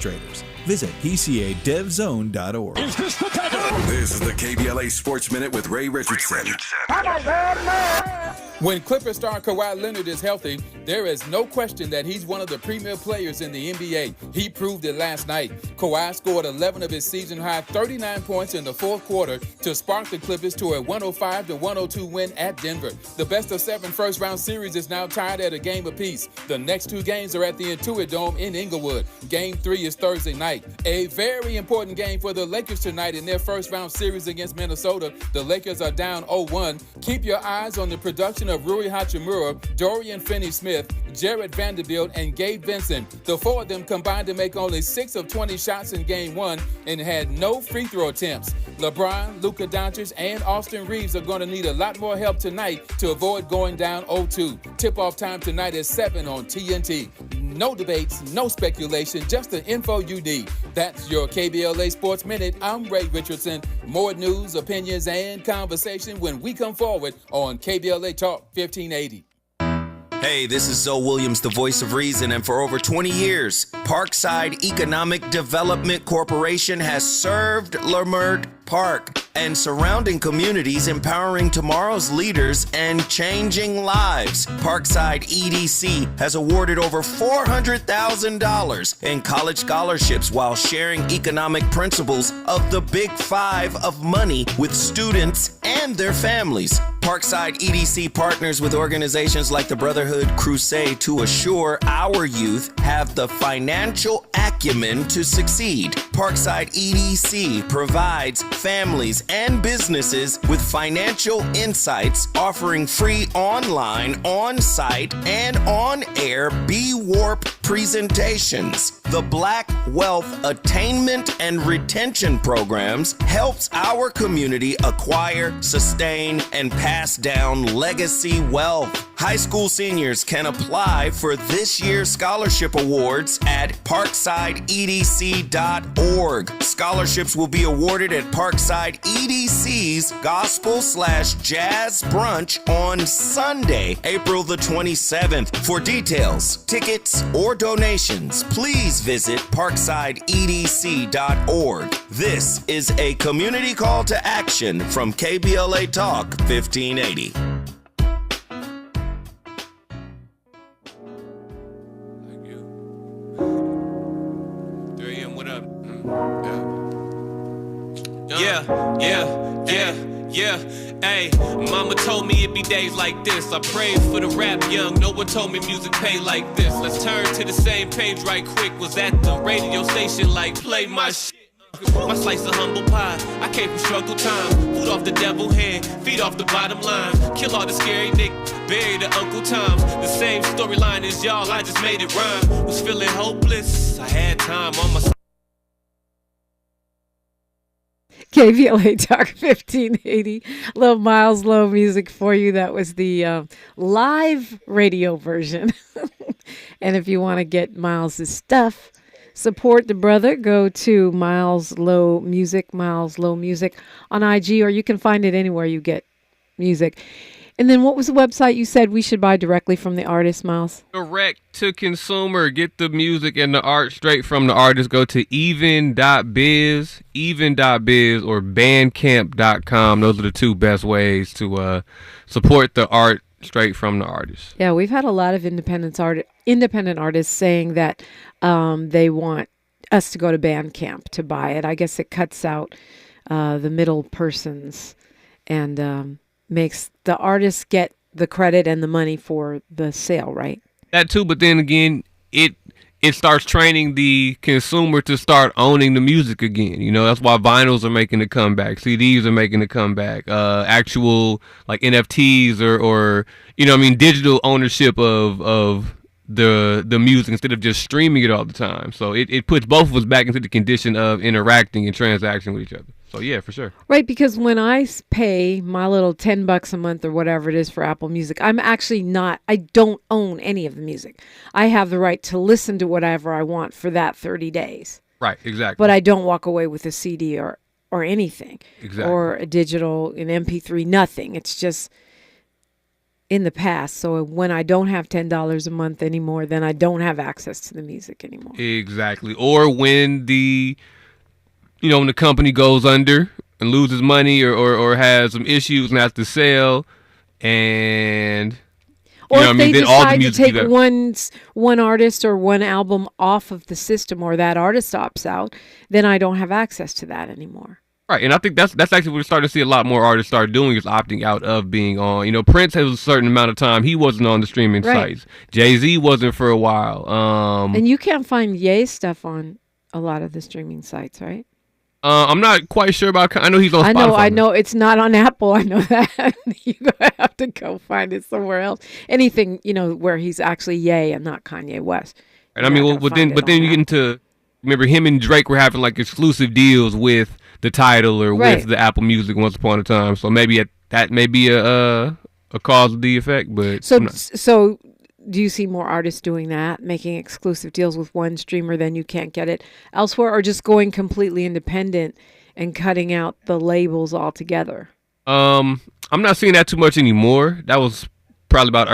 administrators. Visit pcadevzone.org. This is the KBLA Sports Minute with Ray Richardson. When Clippers star Kawhi Leonard is healthy, there is no question that he's one of the premier players in the NBA. He proved it last night. Kawhi scored 11 of his season-high 39 points in the fourth quarter to spark the Clippers to a 105-102 win at Denver. The best-of-7 first-round series is now tied at a game apiece. The next two games are at the Intuit Dome in Inglewood. Game 3 is Thursday night. A very important game for the Lakers tonight in their first-round series against Minnesota. The Lakers are down 0-1. Keep your eyes on the production of Rui Hachimura, Dorian Finney-Smith, Jared Vanderbilt, and Gabe Vincent. The four of them combined to make only 6 of 20 shots in Game 1 and had no free throw attempts. LeBron, Luka Doncic, and Austin Reeves are going to need a lot more help tonight to avoid going down 0-2. Tip-off time tonight is 7 on TNT. No debates, no speculation, just the info you need. That's your KBLA Sports Minute. I'm Ray Richardson. More news, opinions, and conversation when we come forward on KBLA Talk 1580. Hey, this is Zoe Williams, the voice of reason, and for over 20 years, Parkside Economic Development Corporation has served Leimert Park and surrounding communities, empowering tomorrow's leaders and changing lives. Parkside EDC has awarded over $400,000 in college scholarships while sharing economic principles of the Big Five of money with students and their families. Parkside EDC partners with organizations like the Brotherhood Crusade to assure our youth have the financial acumen to succeed. Parkside EDC provides families and businesses with financial insights, offering free online, on-site, and on-air B-Warp presentations. The Black Wealth Attainment and Retention Programs helps our community acquire, sustain, and pass down legacy wealth. High school seniors can apply for this year's scholarship awards at parksideedc.org. Scholarships will be awarded at Parkside EDC's Gospel/Jazz Brunch on Sunday, April the 27th. For details, tickets, or donations, please visit parksideedc.org. This is a community call to action from KBLA Talk 1580. Thank you. 3 a.m. What up? Yeah. Hey, mama told me it'd be days like this. I prayed for the rap young. No one told me music pay like this. Let's turn to the same page right quick. Was at the radio station like play my shit. My slice of humble pie. I came from struggle time. Food off the devil hand, feed off the bottom line. Kill all the scary niggas, bury the Uncle Toms. The same storyline as y'all, I just made it rhyme. Was feeling hopeless, I had time on my side. KBLA Talk 1580. Little Miles Low music for you. That was the live radio version. And if you want to get Miles' stuff, support the brother, go to Miles Low Music on IG, or you can find it anywhere you get music. And then what was the website you said we should buy directly from the artist, Miles? Direct to consumer. Get the music and the art straight from the artist. Go to even.biz or bandcamp.com. Those are the two best ways to support the art straight from the artist. Yeah, we've had a lot of independent artists saying that they want us to go to Bandcamp to buy it. I guess it cuts out the middle persons and makes the artists get the credit and the money for the sale, right? That too, but then again, it starts training the consumer to start owning the music again. You know, that's why vinyls are making a comeback, CDs are making a comeback, actual like NFTs or you know, I mean, digital ownership of the music instead of just streaming it all the time. So it puts both of us back into the condition of interacting and transacting with each other. So yeah, for sure. Right, because when I pay my little $10 a month or whatever it is for Apple Music, I don't own any of the music. I have the right to listen to whatever I want for that 30 days. Right, exactly. But I don't walk away with a CD or anything. Exactly. Or a digital, an MP3, nothing. It's just in the past. So when I don't have $10 a month anymore, then I don't have access to the music anymore. Exactly. Or when when the company goes under and loses money or has some issues and has to sell, and or if they then all the decide to music take one artist or one album off of the system, or that artist opts out, then I don't have access to that anymore. Right, and I think that's actually what we're starting to see a lot more artists start doing, is opting out of being on. Prince has a certain amount of time he wasn't on the streaming sites. Jay-Z wasn't for a while. And you can't find Ye stuff on a lot of the streaming sites, right? I'm not quite sure about. I know he's on Spotify. I know it's not on Apple. I know that. You're gonna have to go find it somewhere else. Anything where he's actually Ye and not Kanye West. And I mean, but then you get into, remember him and Drake were having like exclusive deals with the Tidal or with the Apple Music once upon a time. So maybe that may be a cause of the effect. But so do you see more artists doing that, making exclusive deals with one streamer, then you can't get it elsewhere, or just going completely independent and cutting out the labels altogether? I'm not seeing that too much anymore. That was probably about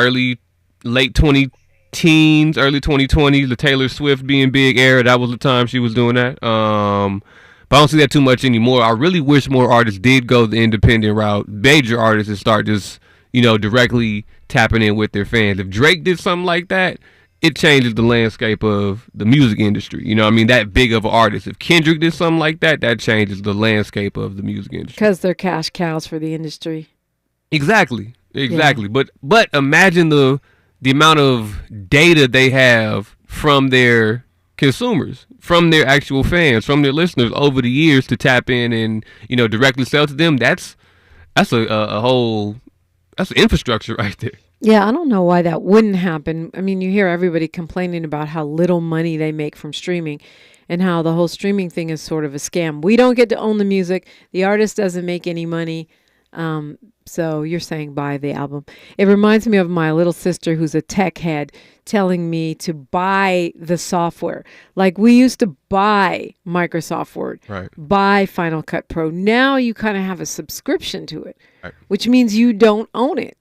late 2010s, early 2020s, the Taylor Swift being big era. That was the time she was doing that. But I don't see that too much anymore. I really wish more artists did go the independent route, major artists, and start just directly tapping in with their fans. If Drake did something like that, it changes the landscape of the music industry. That big of an artist. If Kendrick did something like that, that changes the landscape of the music industry. Because they're cash cows for the industry. Exactly. Yeah. But imagine the amount of data they have from their consumers, from their actual fans, from their listeners over the years to tap in and directly sell to them. That's a whole. That's infrastructure right there. Yeah, I don't know why that wouldn't happen. I mean, you hear everybody complaining about how little money they make from streaming and how the whole streaming thing is sort of a scam. We don't get to own the music. The artist doesn't make any money. So you're saying buy the album. It reminds me of my little sister, who's a tech head, telling me to buy the software. Like we used to buy Microsoft Word, buy Final Cut Pro. Now you kind of have a subscription to it, which means you don't own it.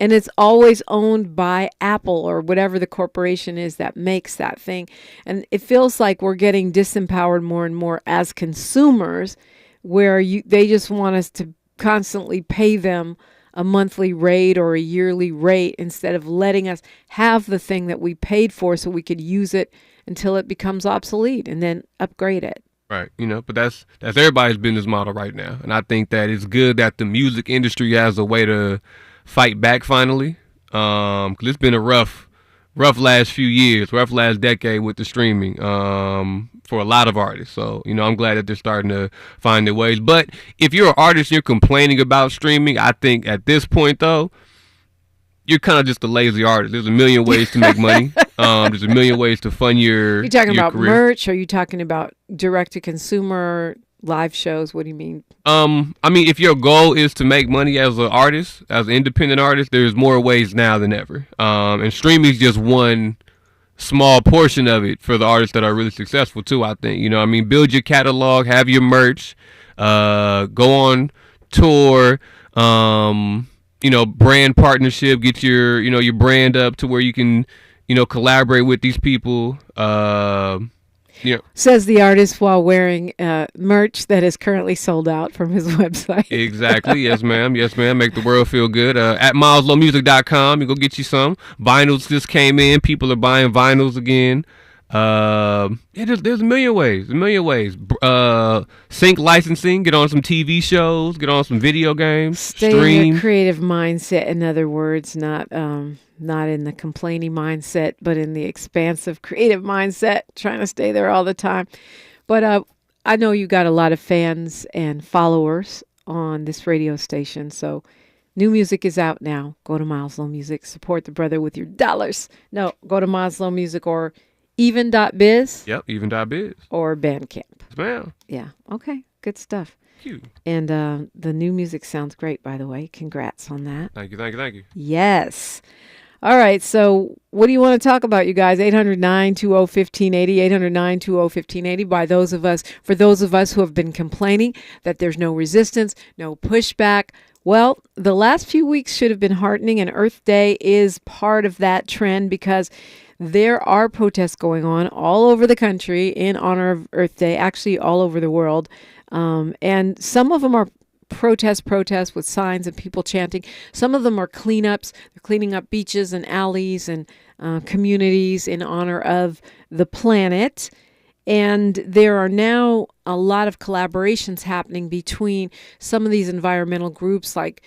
And it's always owned by Apple or whatever the corporation is that makes that thing. And it feels like we're getting disempowered more and more as consumers, where they just want us to constantly pay them a monthly rate or a yearly rate instead of letting us have the thing that we paid for so we could use it until it becomes obsolete and then upgrade it. Right. But that's everybody's business model right now. And I think that it's good that the music industry has a way to fight back finally. 'Cause it's been a rough last few years, rough last decade with the streaming for a lot of artists. So, I'm glad that they're starting to find their ways. But if you're an artist, you're complaining about streaming, I think at this point, though, you're kind of just a lazy artist. There's a million ways to make money. There's a million ways to fund your You're talking your about career. merch? Or are you talking about direct-to-consumer live shows? What do you mean? I mean, if your goal is to make money as an artist, as an independent artist, there's more ways now than ever. And streaming is just one small portion of it for the artists that are really successful too, I think. Build your catalog, have your merch, go on tour, brand partnership, get your brand up to where you can, collaborate with these people. Says the artist while wearing merch that is currently sold out from his website. Exactly. Yes, ma'am. Yes, ma'am. Make the world feel good. At mileslowmusic.com, you go get you some. Vinyls just came in. People are buying vinyls again. There's a million ways. Sync licensing. Get on some TV shows. Get on some video games. Stay in your creative mindset. In other words, not in the complaining mindset, but in the expansive creative mindset, trying to stay there all the time. But I know you got a lot of fans and followers on this radio station. So new music is out now. Go to Miles Low Music. Support the brother with your dollars. No, go to Miles Low Music or even.biz. Yep, even.biz. Or Bandcamp. Yes, ma'am. Yeah, okay. Good stuff. Thank you. And the new music sounds great, by the way. Congrats on that. Thank you. Yes. All right, so what do you want to talk about, you guys? 800-920-1580, 800-920-1580. For those of us who have been complaining that there's no resistance, no pushback, Well, the last few weeks should have been heartening, and Earth Day is part of that trend because there are protests going on all over the country in honor of Earth Day, actually all over the world. And some of them are protests with signs and people chanting. Some of them are cleanups. They're cleaning up beaches and alleys and communities in honor of the planet. And there are now a lot of collaborations happening between some of these environmental groups like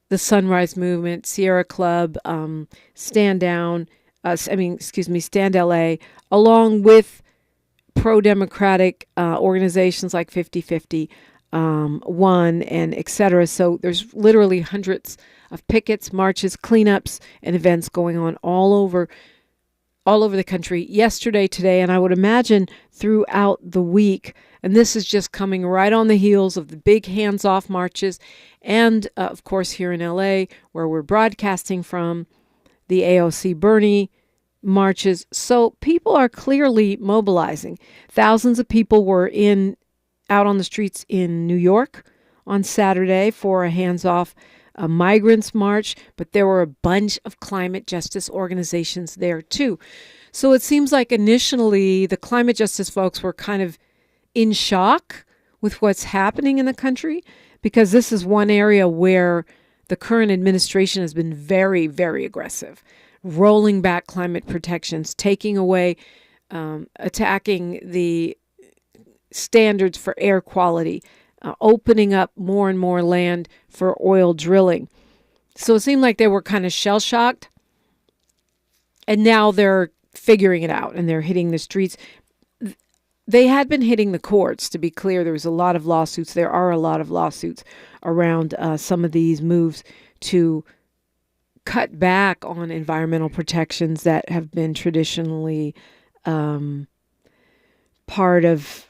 the Sunrise Movement, Sierra Club, Stand LA, along with pro-democratic organizations like 50/50, One, and etc. So there's literally hundreds of pickets, marches, cleanups, and events going on all over the country yesterday, today, and I would imagine throughout the week. And this is just coming right on the heels of the big hands-off marches and, of course, here in LA, where we're broadcasting from, the AOC Bernie marches. So people are clearly mobilizing. Thousands of people were out on the streets in New York on Saturday for a hands-off migrants march, but there were a bunch of climate justice organizations there too. So it seems like initially the climate justice folks were kind of in shock with what's happening in the country, because this is one area where the current administration has been very, very aggressive, rolling back climate protections, taking away, attacking the standards for air quality, opening up more and more land for oil drilling. So it seemed like they were kind of shell-shocked, and now they're figuring it out, and they're hitting the streets. They had been hitting the courts, to be clear. There was a lot of lawsuits. There are a lot of lawsuits around some of these moves to cut back on environmental protections that have been traditionally part of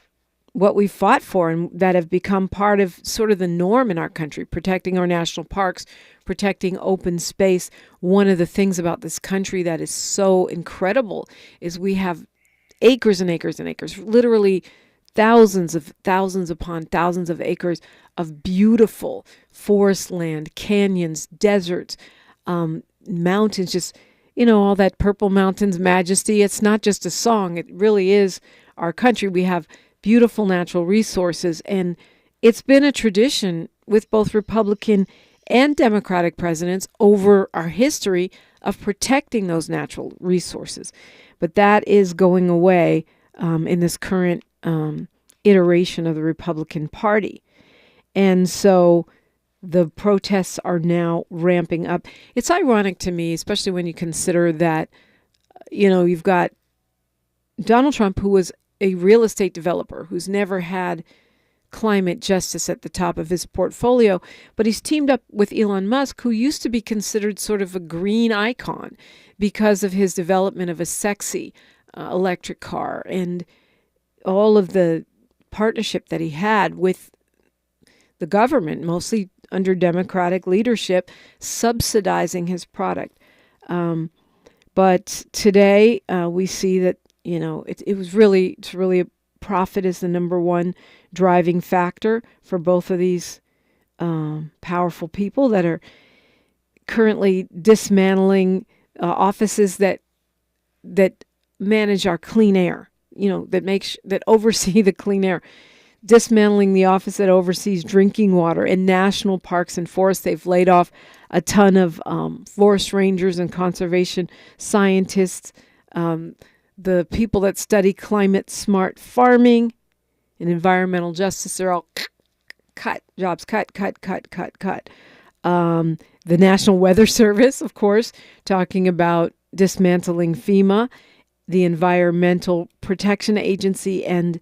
what we fought for and that have become part of sort of the norm in our country, protecting our national parks, protecting open space. One of the things about this country that is so incredible is we have acres and acres and acres, literally thousands upon thousands of acres of beautiful forest land, canyons, deserts, mountains, just, all that Purple Mountains majesty. It's not just a song. It really is our country. We have beautiful natural resources, and it's been a tradition with both Republican and Democratic presidents over our history of protecting those natural resources. But that is going away in this current iteration of the Republican Party. And so the protests are now ramping up. It's ironic to me, especially when you consider that, you've got Donald Trump, who was a real estate developer who's never had climate justice at the top of his portfolio, but he's teamed up with Elon Musk, who used to be considered sort of a green icon because of his development of a sexy electric car and all of the partnership that he had with the government, mostly under Democratic leadership, subsidizing his product. But today we see that it's really profit is the number one driving factor for both of these powerful people that are currently dismantling offices that manage our clean air, that oversee the clean air, dismantling the office that oversees drinking water and national parks and forests. They've laid off a ton of forest rangers and conservation scientists. The people that study climate smart farming and environmental justice are all cut, jobs cut. The National Weather Service, of course, talking about dismantling FEMA, the Environmental Protection Agency, and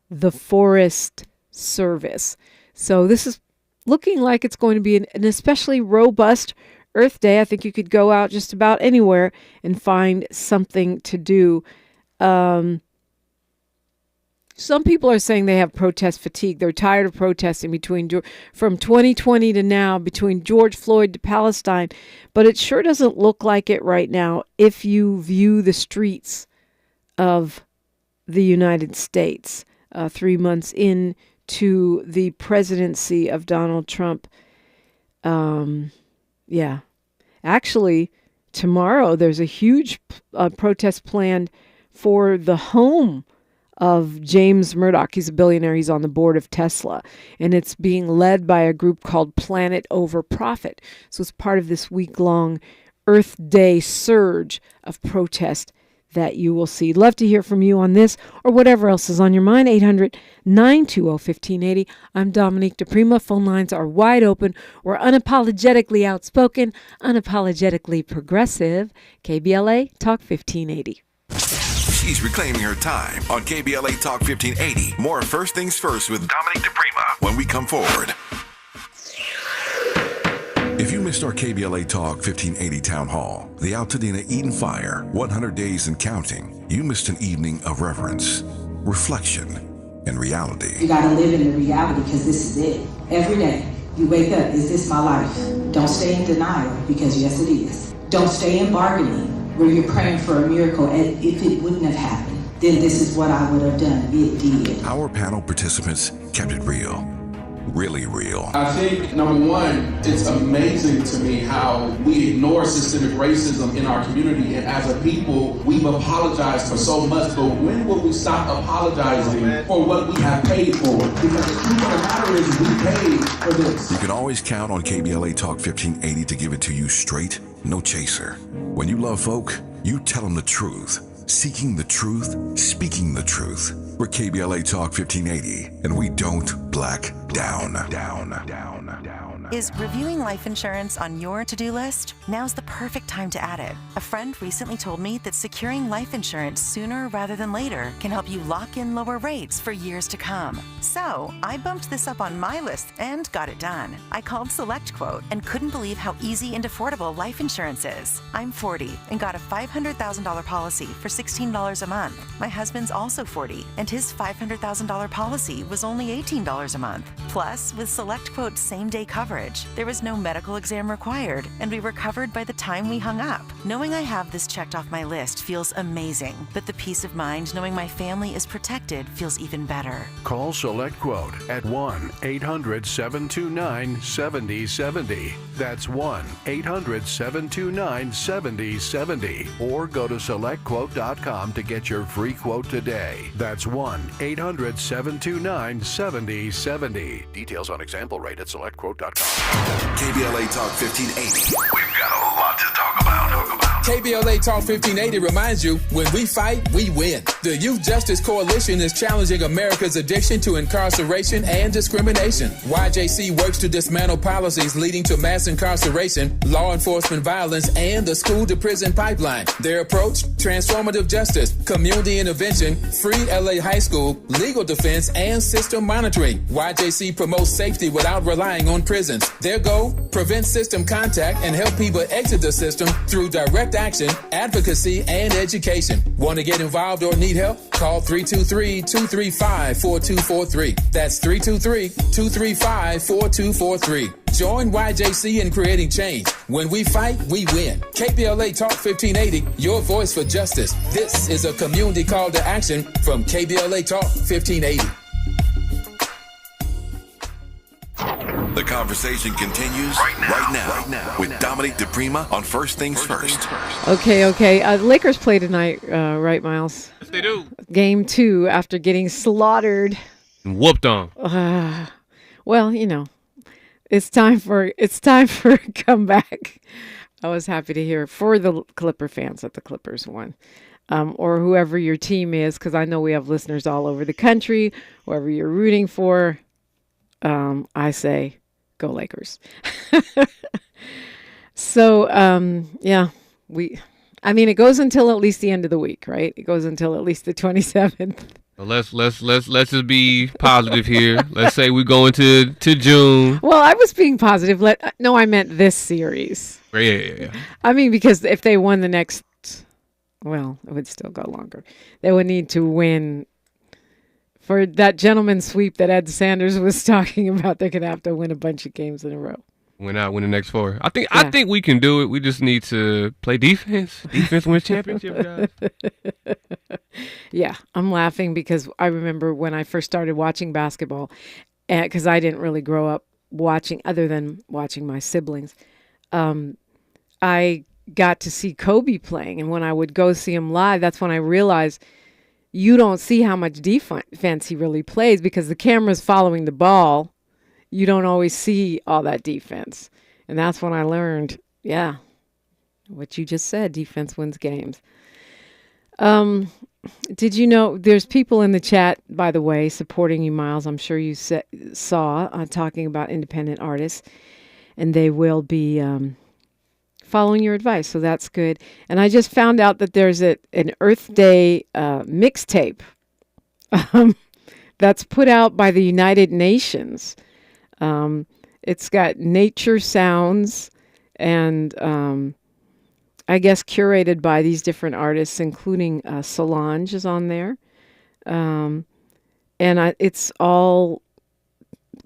the Forest Service. So this is looking like it's going to be an especially robust Earth Day. I think you could go out just about anywhere and find something to do. Some people are saying they have protest fatigue. They're tired of protesting from 2020 to now, between George Floyd to Palestine. But it sure doesn't look like it right now if you view the streets of the United States 3 months into the presidency of Donald Trump. Yeah. Actually, tomorrow there's a huge protest planned for the home of James Murdoch. He's a billionaire. He's on the board of Tesla. And it's being led by a group called Planet Over Profit. So it's part of this week-long Earth Day surge of protest that you will see. Love to hear from you on this or whatever else is on your mind. 800-920-1580. I'm Dominique DiPrima. Phone lines are wide open. We're unapologetically outspoken, unapologetically progressive. KBLA Talk 1580. She's reclaiming her time on KBLA Talk 1580. More First Things First with Dominique DiPrima when we come forward. If you missed our KBLA Talk 1580 Town Hall, the Altadena Eden Fire, 100 Days and Counting, you missed an evening of reverence, reflection, and reality. You gotta live in the reality because this is it. Every day, you wake up, is this my life? Don't stay in denial because yes, it is. Don't stay in bargaining where you're praying for a miracle and if it wouldn't have happened, then this is what I would have done. It did. Our panel participants kept it real. Really real. I think, number one, it's amazing to me how we ignore systemic racism in our community, and as a people, we've apologized for so much, but when will we stop apologizing for what we have paid for? Because the truth of the matter is we paid for this. You can always count on KBLA Talk 1580 to give it to you straight, no chaser. When you love folk, you tell them the truth. Seeking the truth, speaking the truth. We're KBLA Talk 1580, and we don't black down. Is reviewing life insurance on your to-do list? Now's the perfect time to add it. A friend recently told me that securing life insurance sooner rather than later can help you lock in lower rates for years to come. So I bumped this up on my list and got it done. I called SelectQuote and couldn't believe how easy and affordable life insurance is. I'm 40 and got a $500,000 policy for $16 a month. My husband's also 40 and his $500,000 policy was only $18 a month. Plus, with SelectQuote's same-day coverage, there was no medical exam required, and we were covered by the time we hung up. Knowing I have this checked off my list feels amazing, but the peace of mind knowing my family is protected feels even better. Call SelectQuote at 1-800-729-7070. That's 1-800-729-7070. Or go to SelectQuote.com to get your free quote today. That's 1-800-729-7070. Details on example rate at SelectQuote.com. KBLA Talk 1580. We've got a lot to talk about. KBLA Talk 1580 reminds you, when we fight, we win. The Youth Justice Coalition is challenging America's addiction to incarceration and discrimination. YJC works to dismantle policies leading to mass incarceration, law enforcement violence, and the school-to-prison pipeline. Their approach, transformative justice, community intervention, free LA high school, legal defense, and system monitoring. YJC promotes safety without relying on prisons. Their goal, prevent system contact and help people exit the system through direct action, advocacy, and education. Want to get involved or need help? Call 323-235-4243. That's 323-235-4243. Join YJC in creating change. When we fight, we win. KBLA Talk 1580, your voice for justice. This is a community call to action from KBLA Talk 1580. The conversation continues right now with Dominique DiPrima on First Things First. Okay. Lakers play tonight, right, Miles? Yes, they do. Game 2 after getting slaughtered. And whooped on. Well, you know, it's time for a comeback. I was happy to hear for the Clipper fans that the Clippers won. Or whoever your team is, because I know we have listeners all over the country, whoever you're rooting for. I say, go Lakers. So, it goes until at least the end of the week, right? It goes until at least the 27th. Well, let's just be positive here. Let's say we go into June. Well, I was being positive. I meant this series. Yeah. I mean, because if they won the next, well, it would still go longer. They would need to win. For that gentleman sweep that Ed Sanders was talking about, they're going to have to win a bunch of games in a row. Win the next 4. I think we can do it. We just need to play defense. Defense wins championship, guys. Yeah, I'm laughing because I remember when I first started watching basketball, because I didn't really grow up watching, other than watching my siblings, I got to see Kobe playing. And when I would go see him live, that's when I realized you don't see how much defense he really plays because the camera's following the ball. You don't always see all that defense. And that's when I learned, yeah, what you just said, defense wins games. Did you know there's people in the chat, by the way, supporting you, Miles? I'm sure you saw talking about independent artists, and they will be following your advice. So that's good. And I just found out that there's an Earth Day mixtape that's put out by the United Nations. It's got nature sounds and I guess curated by these different artists, including Solange is on there. It's all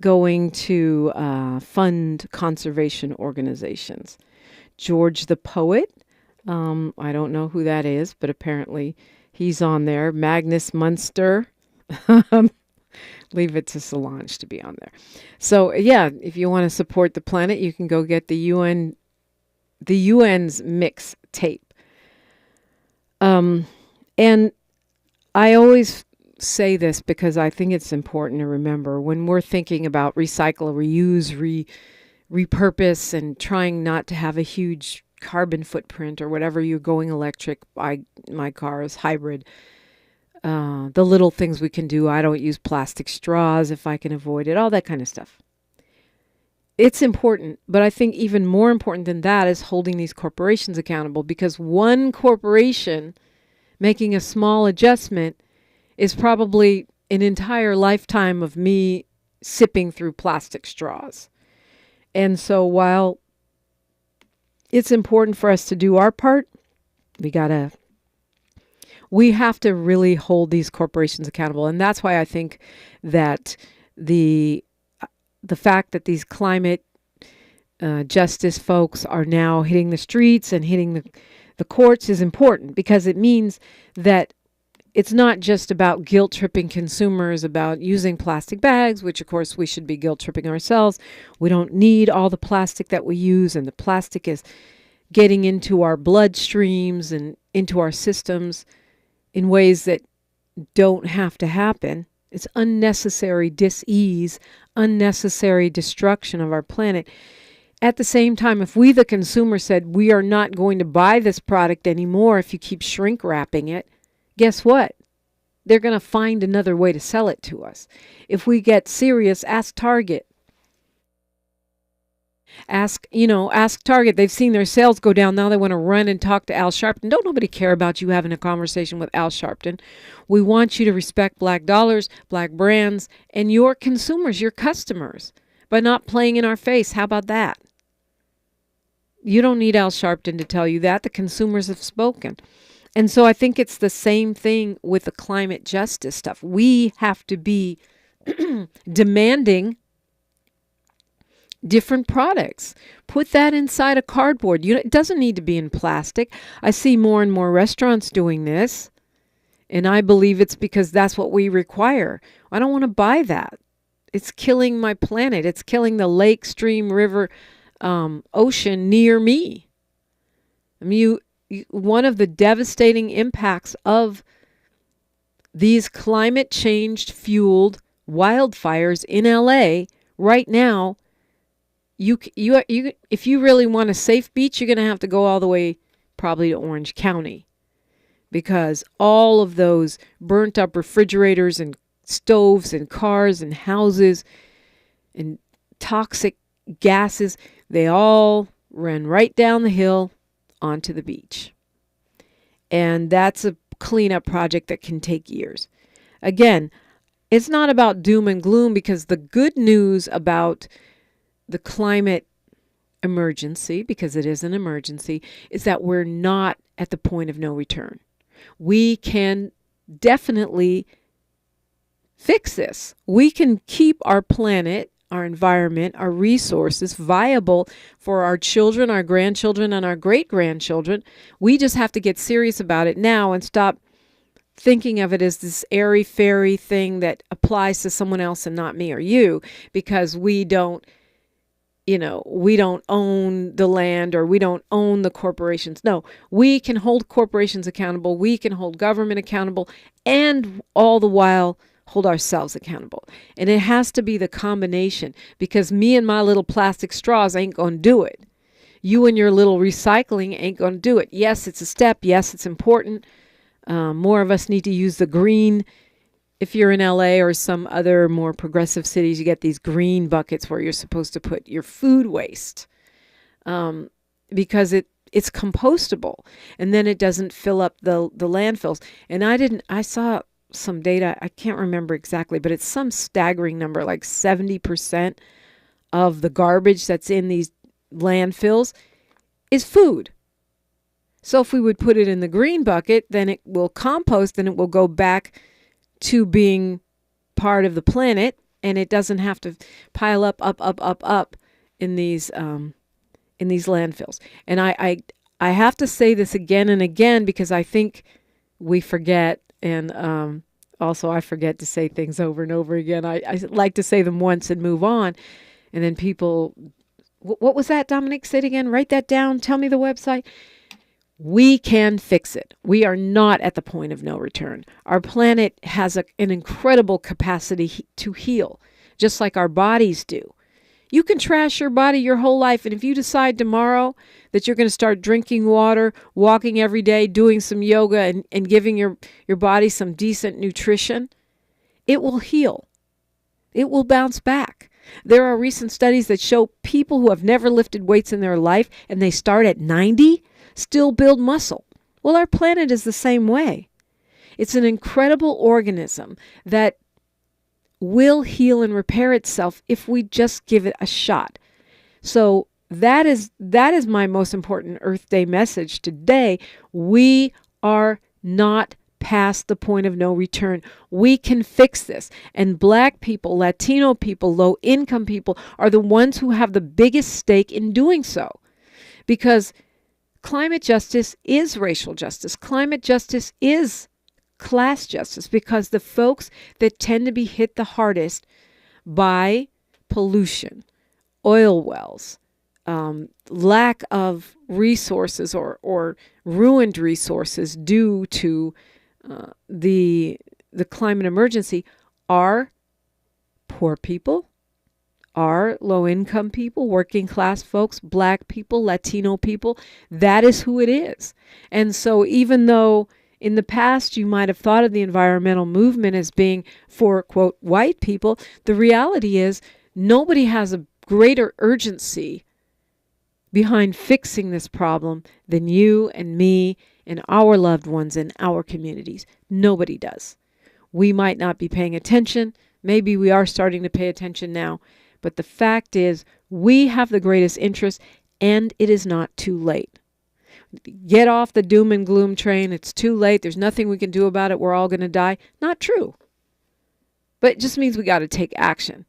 going to fund conservation organizations. George the Poet, I don't know who that is, but apparently he's on there. Magnus Munster. Leave it to Solange to be on there. So, yeah, if you want to support the planet, you can go get the UN's mix tape. And I always say this because I think it's important to remember when we're thinking about recycle, reuse, repurpose, and trying not to have a huge carbon footprint or whatever. You're going electric. My car is hybrid. The little things we can do. I don't use plastic straws if I can avoid it, all that kind of stuff. It's important, but I think even more important than that is holding these corporations accountable, because one corporation making a small adjustment is probably an entire lifetime of me sipping through plastic straws. And so while it's important for us to do our part, we have to really hold these corporations accountable. And that's why I think that the fact that these climate justice folks are now hitting the streets and hitting the courts is important, because it means that it's not just about guilt-tripping consumers about using plastic bags, which of course we should be guilt-tripping ourselves. We don't need all the plastic that we use, and the plastic is getting into our bloodstreams and into our systems in ways that don't have to happen. It's unnecessary dis-ease, unnecessary destruction of our planet. At the same time, if we, the consumer, said we are not going to buy this product anymore if you keep shrink wrapping it, guess what? They're going to find another way to sell it to us. If we get serious, ask Target. Ask Target. They've seen their sales go down. Now they want to run and talk to Al Sharpton. Don't nobody care about you having a conversation with Al Sharpton. We want you to respect black dollars, black brands, and your consumers, your customers, by not playing in our face. How about that? You don't need Al Sharpton to tell you that. The consumers have spoken. And so I think it's the same thing with the climate justice stuff. We have to be demanding different products. Put that inside a cardboard. It doesn't need to be in plastic. I see more and more restaurants doing this, and I believe it's because that's what we require. I don't want to buy that. It's killing my planet. It's killing the lake, stream, river, ocean near me. I mean, one of the devastating impacts of these climate change fueled wildfires in LA right now, you if you really want a safe beach, you're going to have to go all the way probably to Orange County, because all of those burnt up refrigerators and stoves and cars and houses and toxic gases, they all ran right down the hill onto the beach. And that's a cleanup project that can take years. Again, it's not about doom and gloom, because the good news about the climate emergency, because it is an emergency, is that we're not at the point of no return. We can definitely fix this. We can keep our planet, our environment, our resources viable for our children, our grandchildren, and our great-grandchildren. We just have to get serious about it now and stop thinking of it as this airy-fairy thing that applies to someone else and not me or you, because we don't we don't own the land or we don't own the corporations. No, we can hold corporations accountable. We can hold government accountable, and all the while hold ourselves accountable. And it has to be the combination, because me and my little plastic straws ain't going to do it. You and your little recycling ain't going to do it. Yes, it's a step. Yes, it's important. More of us need to use the green. If you're in LA or some other more progressive cities, you get these green buckets where you're supposed to put your food waste, because it's compostable, and then it doesn't fill up the landfills. And I saw some data, I can't remember exactly, but it's some staggering number, like 70% of the garbage that's in these landfills is food. So if we would put it in the green bucket, then it will compost and it will go back to being part of the planet, and it doesn't have to pile up in these landfills. And I have to say this again and again, because I think we forget, and also I forget to say things over and over again. I like to say them once and move on, and then people, what was that, Dominique? Say it again. Write that down. Tell me the website. We can fix it. We are not at the point of no return. Our planet has an incredible capacity to heal, just like our bodies do. You can trash your body your whole life, and if you decide tomorrow that you're going to start drinking water, walking every day, doing some yoga, and giving your body some decent nutrition, it will heal. It will bounce back. There are recent studies that show people who have never lifted weights in their life, and they start at 90, still build muscle. Well, our planet is the same way. It's an incredible organism that will heal and repair itself if we just give it a shot. So that is my most important Earth Day message today. We are not past the point of no return. We can fix this. And Black people, Latino people, low-income people are the ones who have the biggest stake in doing so. Because climate justice is racial justice. Climate justice is class justice, because the folks that tend to be hit the hardest by pollution, oil wells, lack of resources or ruined resources due to the climate emergency are poor people, are low-income people, working class folks, Black people, Latino people. That is who it is. And so even though in the past you might have thought of the environmental movement as being for, quote, white people, the reality is nobody has a greater urgency behind fixing this problem than you and me and our loved ones in our communities. Nobody does. We might not be paying attention. Maybe we are starting to pay attention now. But the fact is, we have the greatest interest, and it is not too late. Get off the doom and gloom train. It's too late. There's nothing we can do about it. We're all going to die. Not true. But it just means we got to take action.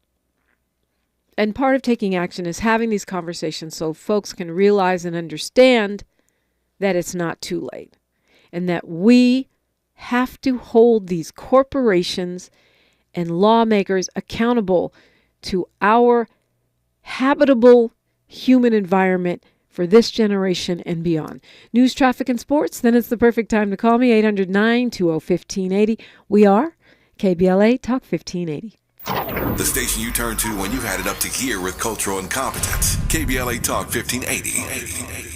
And part of taking action is having these conversations so folks can realize and understand that it's not too late. And that we have to hold these corporations and lawmakers accountable to our habitable human environment for this generation and beyond. News, traffic, and sports, then it's the perfect time to call me, 800-920-1580. We are KBLA Talk 1580. The station you turn to when you've had it up to gear with cultural incompetence. KBLA Talk 1580.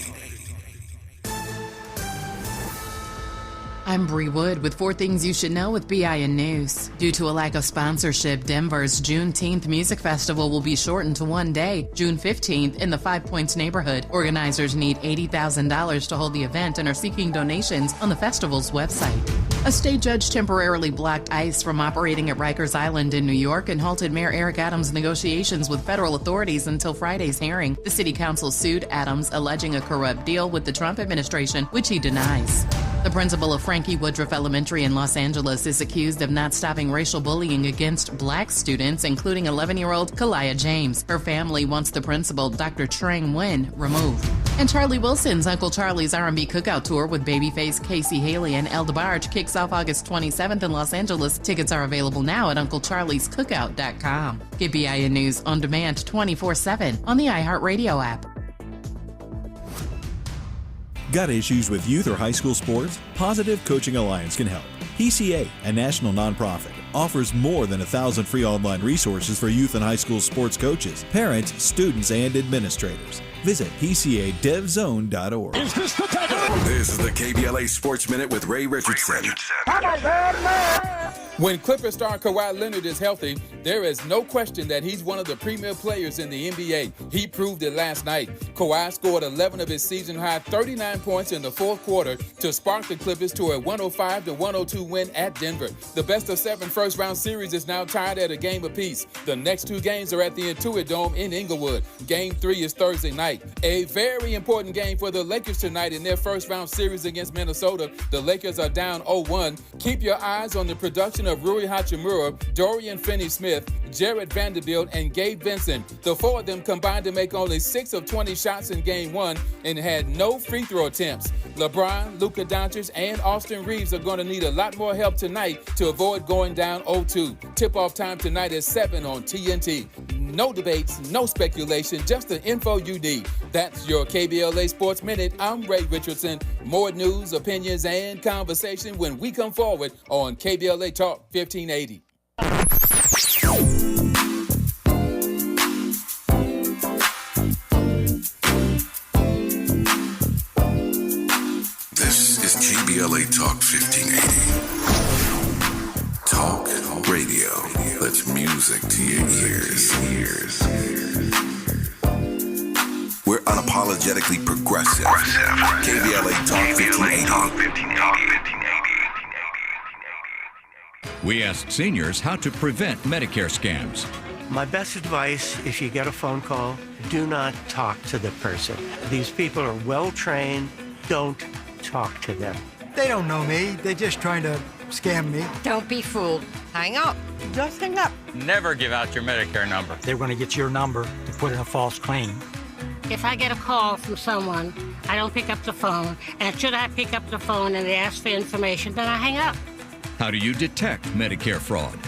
I'm Bree Wood with 4 things you should know with BIN News. Due to a lack of sponsorship, Denver's Juneteenth Music Festival will be shortened to one day, June 15th, in the 5 Points neighborhood. Organizers need $80,000 to hold the event and are seeking donations on the festival's website. A state judge temporarily blocked ICE from operating at Rikers Island in New York and halted Mayor Eric Adams' negotiations with federal authorities until Friday's hearing. The city council sued Adams, alleging a corrupt deal with the Trump administration, which he denies. The principal of Frankie Woodruff Elementary in Los Angeles is accused of not stopping racial bullying against Black students, including 11-year-old Kalia James. Her family wants the principal, Dr. Trang Nguyen, removed. And Charlie Wilson's Uncle Charlie's R&B Cookout Tour with Babyface, Casey Haley, and El DeBarge kicks off August 27th in Los Angeles. Tickets are available now at UncleCharliesCookout.com. Get BIN News on demand 24/7 on the iHeartRadio app. Got issues with youth or high school sports? Positive Coaching Alliance can help. PCA, a national nonprofit, offers more than 1,000 free online resources for youth and high school sports coaches, parents, students, and administrators. Visit PCADevZone.org. Is this the tackle? This is the KBLA Sports Minute with Ray Richardson. When Clippers star Kawhi Leonard is healthy, there is no question that he's one of the premier players in the NBA. He proved it last night. Kawhi scored 11 of his season-high 39 points in the fourth quarter to spark the Clippers to a 105-102 win at Denver. The best-of-7 first-round series is now tied at a game apiece. The next two games are at the Intuit Dome in Inglewood. Game 3 is Thursday night. A very important game for the Lakers tonight in their first-round series against Minnesota. The Lakers are down 0-1. Keep your eyes on the production of Rui Hachimura, Dorian Finney-Smith, Jared Vanderbilt, and Gabe Vincent. The four of them combined to make only 6 of 20 shots in Game 1 and had no free throw attempts. LeBron, Luka Doncic, and Austin Reeves are going to need a lot more help tonight to avoid going down 0-2. Tip-off time tonight is 7 on TNT. No debates, no speculation, just the info you need. That's your KBLA Sports Minute. I'm Ray Richardson. More news, opinions, and conversation when we come forward on KBLA Talk 1580. This is KBLA Talk 1580. Talk radio. That's music to your ears. We're unapologetically progressive. KBLA Talk 1580. We asked seniors how to prevent Medicare scams. My best advice, if you get a phone call, do not talk to the person. These people are well trained. Don't talk to them. They don't know me. They're just trying to scam me. Don't be fooled. Hang up. Just hang up. Never give out your Medicare number. They're going to get your number to put in a false claim. If I get a call from someone, I don't pick up the phone. And should I pick up the phone and they ask for information, then I hang up. How do you detect Medicare fraud?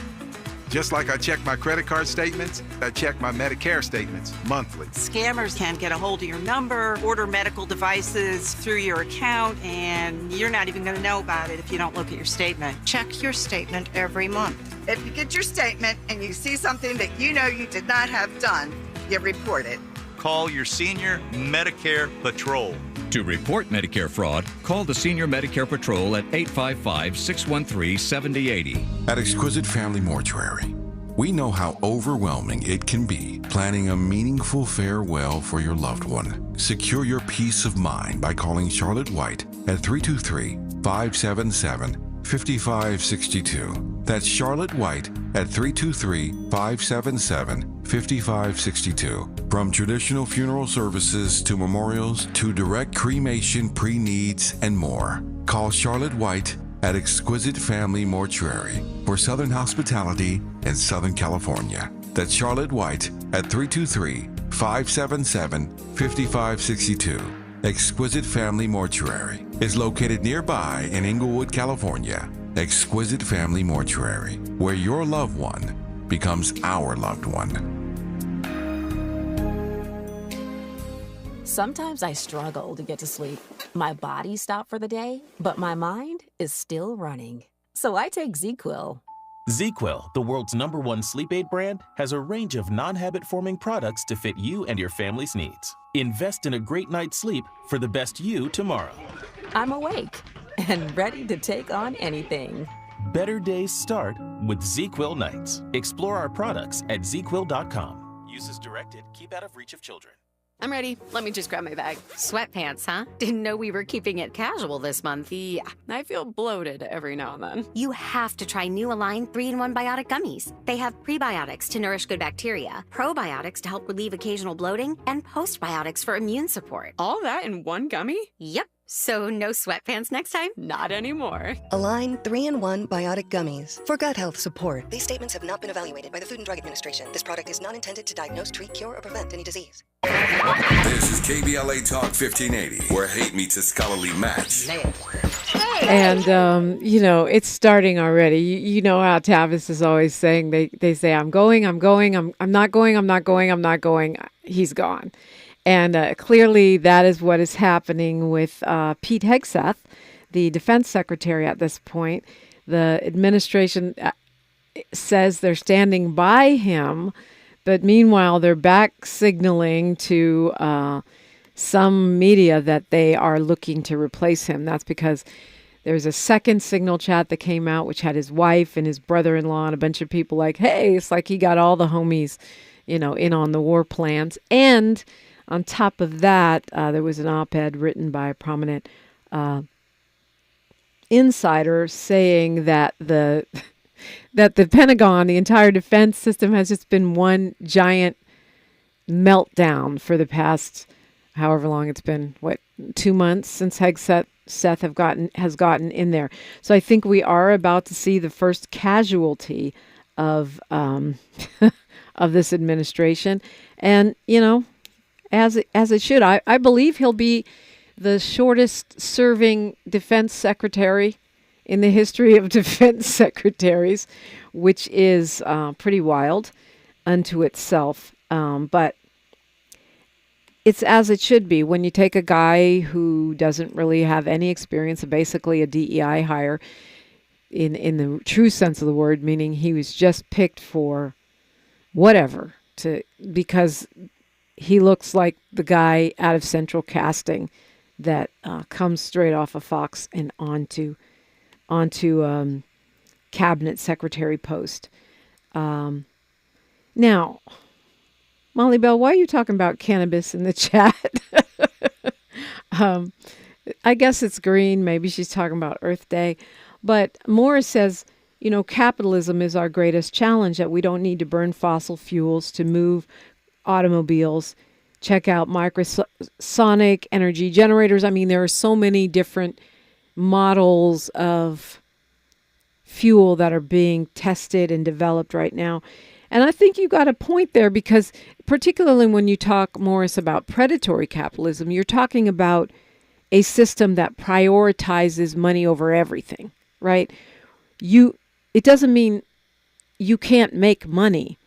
Just like I check my credit card statements, I check my Medicare statements monthly. Scammers can get a hold of your number, order medical devices through your account, and you're not even going to know about it if you don't look at your statement. Check your statement every month. If you get your statement and you see something that you know you did not have done, you report it. Call your senior Medicare Patrol. To report Medicare fraud, call the Senior Medicare Patrol at 855-613-7080. At Exquisite Family Mortuary, we know how overwhelming it can be planning a meaningful farewell for your loved one. Secure your peace of mind by calling Charlotte White at 323-577-5562. That's Charlotte White at 323-577-5562. From traditional funeral services to memorials to direct cremation, pre-needs, and more. Call Charlotte White at Exquisite Family Mortuary for Southern hospitality in Southern California. That's Charlotte White at 323-577-5562. Exquisite Family Mortuary is located nearby in Inglewood, California. Exquisite Family Mortuary, where your loved one becomes our loved one. Sometimes I struggle to get to sleep. My body stopped for the day, but my mind is still running. So I take ZzzQuil. ZzzQuil, the world's #1 sleep aid brand, has a range of non-habit-forming products to fit you and your family's needs. Invest in a great night's sleep for the best you tomorrow. I'm awake and ready to take on anything. Better days start with ZzzQuil nights. Explore our products at ZzzQuil.com. Use as directed. Keep out of reach of children. I'm ready. Let me just grab my bag. Sweatpants, huh? Didn't know we were keeping it casual this month. Yeah, I feel bloated every now and then. You have to try new Align 3-in-1 Biotic Gummies. They have prebiotics to nourish good bacteria, probiotics to help relieve occasional bloating, and postbiotics for immune support. All that in one gummy? Yep. So no sweatpants next time? Not anymore. Align 3-in-1 Biotic Gummies for gut health support. These statements have not been evaluated by the Food and Drug Administration. This product is not intended to diagnose, treat, cure, or prevent any disease. This is KBLA Talk 1580, where hate meets a scholarly match. And, it's starting already. You know how Tavis is always saying, they say, I'm not going. He's gone. And clearly that is what is happening with Pete Hegseth, the defense secretary at this point. The administration says they're standing by him, but meanwhile they're back signaling to some media that they are looking to replace him. That's because there's a second signal chat that came out, which had his wife and his brother-in-law and a bunch of people like, hey, it's like he got all the homies, in on the war plans. And on top of that, there was an op-ed written by a prominent insider saying that the Pentagon, the entire defense system, has just been one giant meltdown for the past however long it's been, 2 months since Hegseth has gotten in there. So I think we are about to see the first casualty of of this administration, and as it should. I believe he'll be the shortest serving defense secretary in the history of defense secretaries, which is pretty wild unto itself. But it's as it should be when you take a guy who doesn't really have any experience, basically a DEI hire in the true sense of the word, meaning he was just picked for whatever, because he looks like the guy out of Central Casting that comes straight off of Fox and onto cabinet secretary post. Now, Molly Bell, why are you talking about cannabis in the chat? I guess it's green. Maybe she's talking about Earth Day. But Morris says, capitalism is our greatest challenge, that we don't need to burn fossil fuels to move automobiles. Check out microsonic energy generators. I mean, there are so many different models of fuel that are being tested and developed right now. And I think you got a point there, because particularly when you talk, Morris, about predatory capitalism, you're talking about a system that prioritizes money over everything, right? It doesn't mean you can't make money.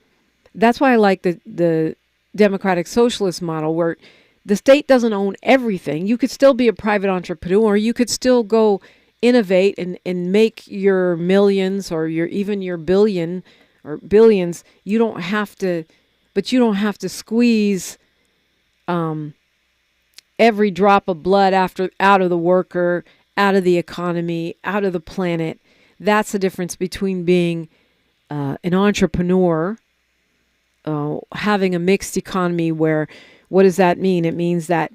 That's why I like the democratic socialist model, where the state doesn't own everything. You could still be a private entrepreneur. You could still go innovate and make your millions or even your billion or billions. You don't have to squeeze every drop of blood out of the worker, out of the economy, out of the planet. That's the difference between being an entrepreneur, having a mixed economy where, what does that mean? It means that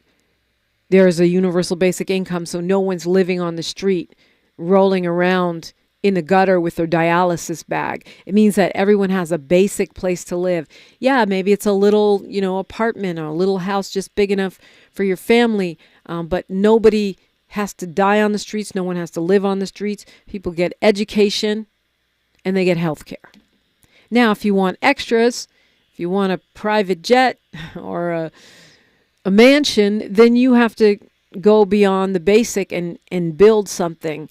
there's a universal basic income, so no one's living on the street, rolling around in the gutter with their dialysis bag. It means that everyone has a basic place to live. Yeah, maybe it's a little, apartment or a little house just big enough for your family, but nobody has to die on the streets. No one has to live on the streets. People get education and they get health care. Now, if you want extras, if you want a private jet or a mansion, then you have to go beyond the basic and build something,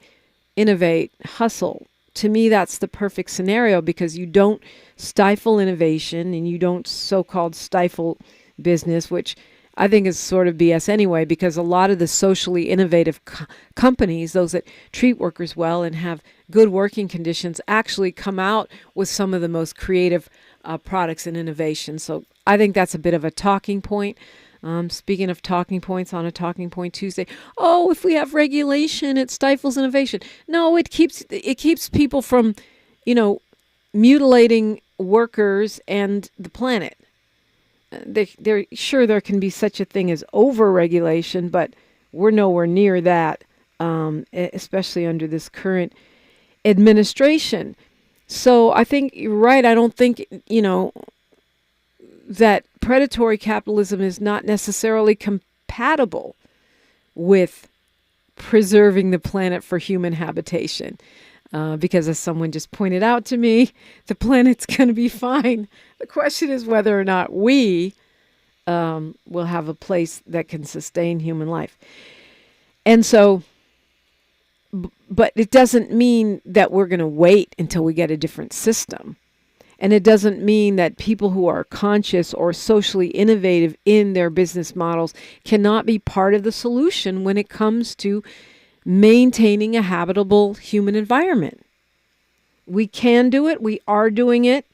innovate, hustle. To me, that's the perfect scenario, because you don't stifle innovation and you don't so-called stifle business, which I think is sort of BS anyway, because a lot of the socially innovative companies, those that treat workers well and have good working conditions, actually come out with some of the most creative products and innovation. So I think that's a bit of a talking point. Speaking of talking points on a Talking Point Tuesday, if we have regulation, it stifles innovation. No, it keeps people from, mutilating workers and the planet. They're sure there can be such a thing as over-regulation, but we're nowhere near that, especially under this current administration. So I think you're right. I don't think, that predatory capitalism is not necessarily compatible with preserving the planet for human habitation. Because as someone just pointed out to me, the planet's going to be fine. The question is whether or not we will have a place that can sustain human life. And so, but it doesn't mean that we're going to wait until we get a different system. And it doesn't mean that people who are conscious or socially innovative in their business models cannot be part of the solution when it comes to maintaining a habitable human environment. We can do it. We are doing it.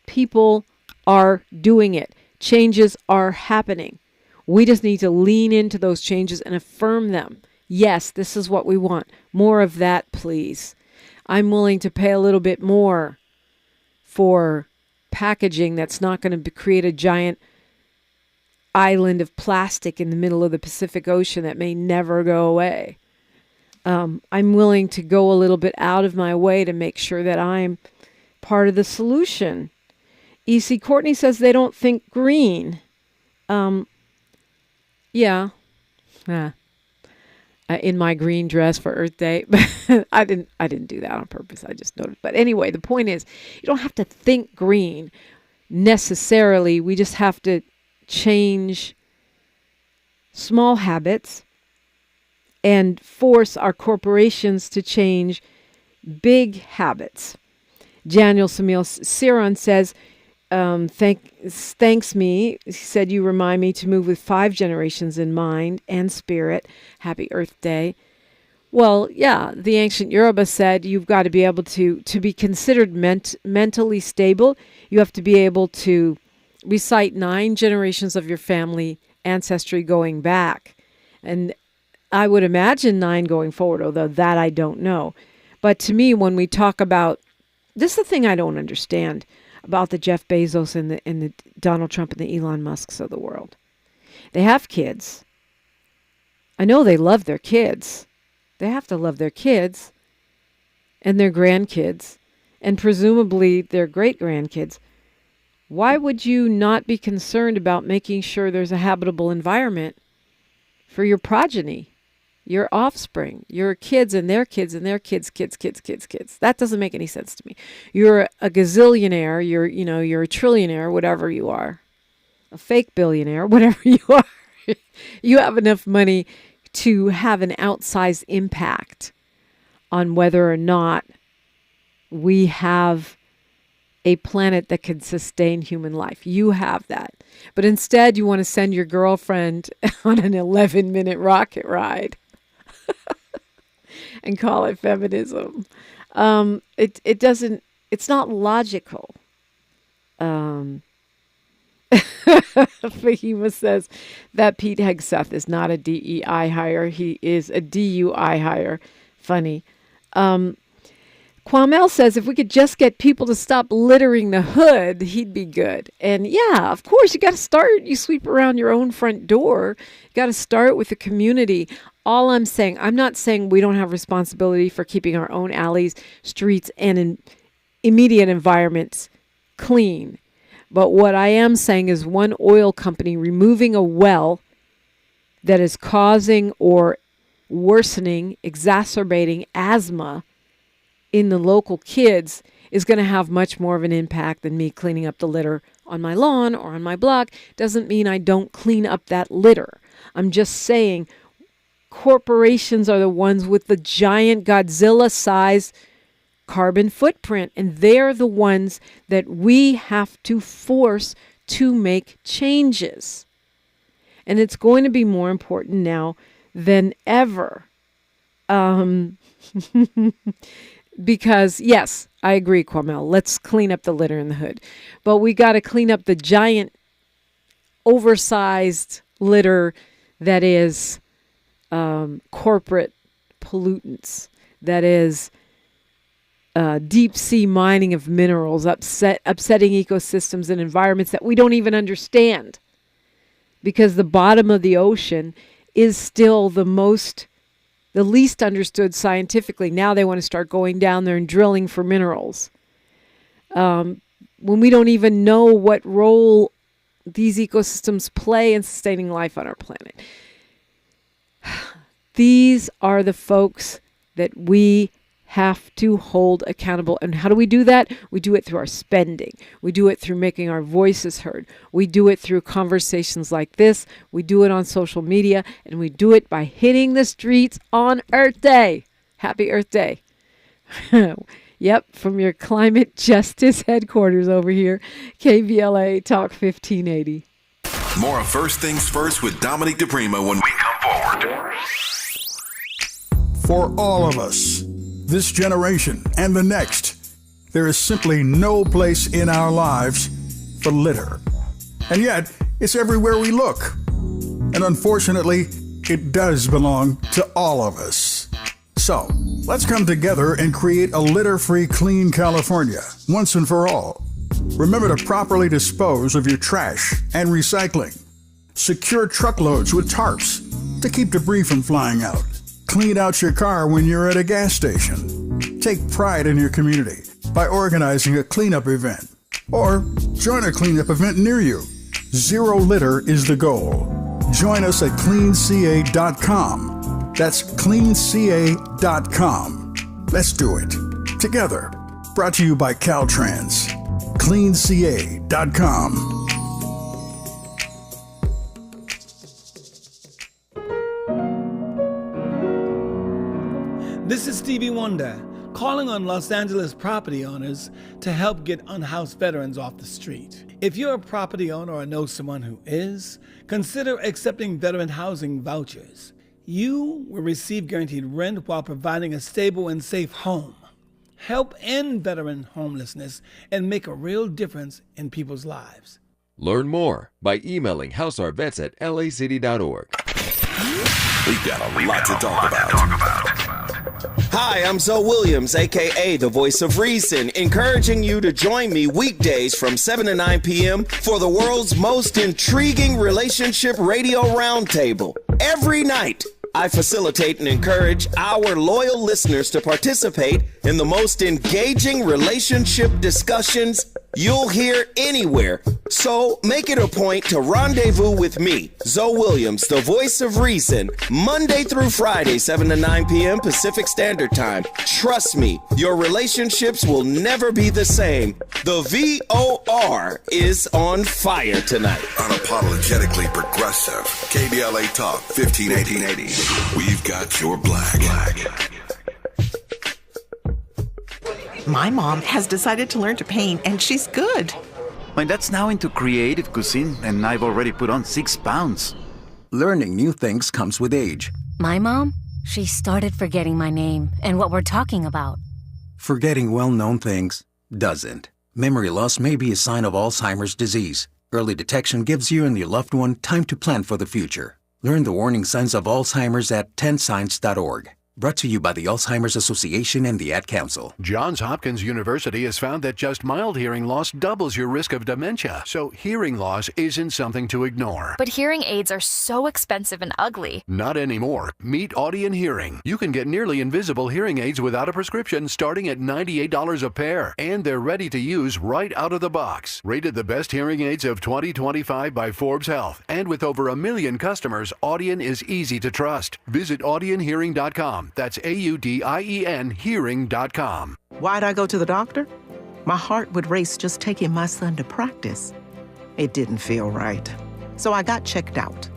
People are doing it. Changes are happening. We just need to lean into those changes and affirm them. Yes, this is what we want. More of that, please. I'm willing to pay a little bit more for packaging that's not going to create a giant island of plastic in the middle of the Pacific Ocean that may never go away. I'm willing to go a little bit out of my way to make sure that I'm part of the solution. E.C. Courtney says they don't think green. Yeah. In my green dress for Earth Day. I didn't do that on purpose. I just noticed. But anyway, the point is, you don't have to think green necessarily. We just have to change small habits and force our corporations to change big habits. Daniel Samil Siron says, thanks me. He said, you remind me to move with 5 generations in mind and spirit. Happy Earth Day. Well, yeah, the ancient Yoruba said you've got to be able to be considered mentally stable. You have to be able to recite 9 generations of your family ancestry going back. And I would imagine 9 going forward, although that I don't know. But to me, when we talk about, this is the thing I don't understand about the Jeff Bezos and the Donald Trump and the Elon Musks of the world. They have kids. I know they love their kids. They have to love their kids and their grandkids and presumably their great-grandkids. Why would you not be concerned about making sure there's a habitable environment for your progeny, your offspring, your kids and their kids and their kids, kids? That doesn't make any sense to me. You're a gazillionaire, you're a trillionaire, whatever you are, a fake billionaire, whatever you are. You have enough money to have an outsized impact on whether or not we have a planet that can sustain human life. You have that. But instead, you want to send your girlfriend on an 11-minute rocket ride and call it feminism. It doesn't, it's not logical. Fahima says that Pete Hegseth is not a DEI hire. He is a DUI hire. Funny. Kwamel says if we could just get people to stop littering the hood, he'd be good. And yeah, of course, you got to start. You sweep around your own front door. You got to start with the community. All I'm saying, I'm not saying we don't have responsibility for keeping our own alleys, streets, and immediate environments clean. But what I am saying is one oil company removing a well that is causing or worsening, exacerbating asthma in the local kids is going to have much more of an impact than me cleaning up the litter on my lawn or on my block. Doesn't mean I don't clean up that litter. I'm just saying corporations are the ones with the giant Godzilla-sized carbon footprint, and they're the ones that we have to force to make changes. And it's going to be more important now than ever. Because, yes, I agree, Kwamel. Let's clean up the litter in the hood. But we got to clean up the giant, oversized litter that is corporate pollutants, that is deep sea mining of minerals, upsetting ecosystems and environments that we don't even understand. Because the bottom of the ocean is still the least understood scientifically. Now they want to start going down there and drilling for minerals. When we don't even know what role these ecosystems play in sustaining life on our planet. these are the folks that we have to hold accountable. And how do we do that? We do it through our spending. We do it through making our voices heard. We do it through conversations like this. We do it on social media. And we do it by hitting the streets on Earth Day. Happy Earth Day. Yep, from your climate justice headquarters over here, KBLA Talk 1580. More of First Things First with Dominique DiPrima when we come forward. For all of us, this generation and the next, there is simply no place in our lives for litter. And yet, it's everywhere we look. And unfortunately, it does belong to all of us. So, let's come together and create a litter-free, clean California, once and for all. Remember to properly dispose of your trash and recycling. Secure truckloads with tarps to keep debris from flying out. Clean out your car when you're at a gas station. Take pride in your community by organizing a cleanup event. Or join a cleanup event near you. Zero litter is the goal. Join us at cleanca.com. That's cleanca.com. Let's do it together. Brought to you by Caltrans. cleanca.com. This is Stevie Wonder, calling on Los Angeles property owners to help get unhoused veterans off the street. If you're a property owner or know someone who is, consider accepting veteran housing vouchers. You will receive guaranteed rent while providing a stable and safe home. Help end veteran homelessness and make a real difference in people's lives. Learn more by emailing houseourvets@lacity.org. We've got a lot to talk about. Hi, I'm Zoe Williams, a.k.a. the Voice of Reason, encouraging you to join me weekdays from 7 to 9 p.m. for the world's most intriguing relationship radio roundtable. Every night, I facilitate and encourage our loyal listeners to participate in the most engaging relationship discussions you'll hear anywhere. So make it a point to rendezvous with me, Zoe Williams, the Voice of Reason, Monday through Friday, 7 to 9 p.m. Pacific Standard Time. Trust me, your relationships will never be the same. The VOR is on fire tonight. Unapologetically progressive. KBLA Talk 1580. We've got your black. My mom has decided to learn to paint, and she's good. My dad's now into creative cuisine, and I've already put on 6 pounds. Learning new things comes with age. My mom, she started forgetting my name and what we're talking about. Forgetting well-known things doesn't. Memory loss may be a sign of Alzheimer's disease. Early detection gives you and your loved one time to plan for the future. Learn the warning signs of Alzheimer's at 10signs.org. Brought to you by the Alzheimer's Association and the Ad Council. Johns Hopkins University has found that just mild hearing loss doubles your risk of dementia, so hearing loss isn't something to ignore. But hearing aids are so expensive and ugly. Not anymore. Meet Audien Hearing. You can get nearly invisible hearing aids without a prescription starting at $98 a pair, and they're ready to use right out of the box. Rated the best hearing aids of 2025 by Forbes Health, and with over 1 million customers, Audien is easy to trust. Visit audienhearing.com. That's AUDIEN hearing.com. Why'd I go to the doctor? My heart would race just taking my son to practice. It didn't feel right. So I got checked out.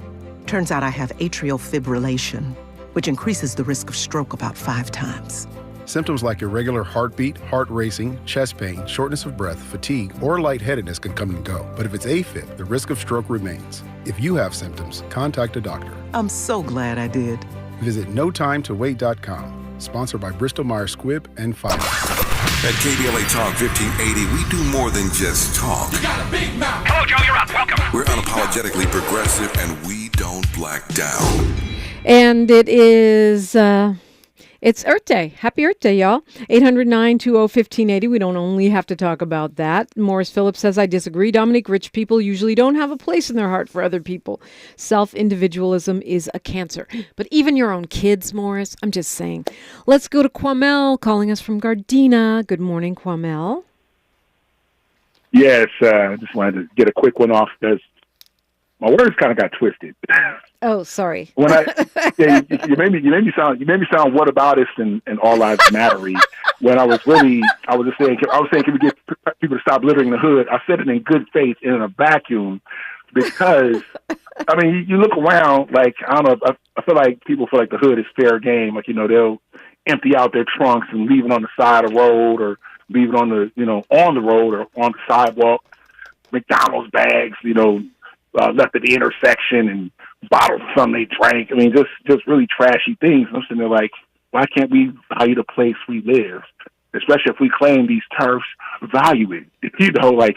Turns out I have atrial fibrillation, which increases the risk of stroke about 5 times. Symptoms like irregular heartbeat, heart racing, chest pain, shortness of breath, fatigue, or lightheadedness can come and go. But if it's AFib, the risk of stroke remains. If you have symptoms, contact a doctor. I'm so glad I did. Visit notimetowait.com. Sponsored by Bristol-Myers Squibb and Pfizer. At KBLA Talk 1580, we do more than just talk. You got a big mouth. Hello, Joe, you're up. Welcome. We're unapologetically progressive, and we don't black down. And it is... It's Earth Day. Happy Earth Day, y'all. 800-920-1580. We don't only have to talk about that. Morris Phillips says, I disagree, Dominique. Rich people usually don't have a place in their heart for other people. Self-individualism is a cancer. But even your own kids, Morris, I'm just saying. Let's go to Kwamel calling us from Gardena. Good morning, Kwamel. Yes, I just wanted to get a quick one off. As My words kind of got twisted. Oh, sorry. When you made me sound whataboutist and all lives mattery. When I was just saying, can we get people to stop littering the hood? I said it in good faith and in a vacuum, because I mean, you look around, like, I don't know, I feel like people feel like the hood is fair game. Like, they'll empty out their trunks and leave it on the side of the road, or leave it on the on the road or on the sidewalk. McDonald's bags, left at the intersection, and bottles of something they drank. I mean, just really trashy things. I'm sitting there like, why can't we value the place we live? Especially if we claim these turfs value it. Like,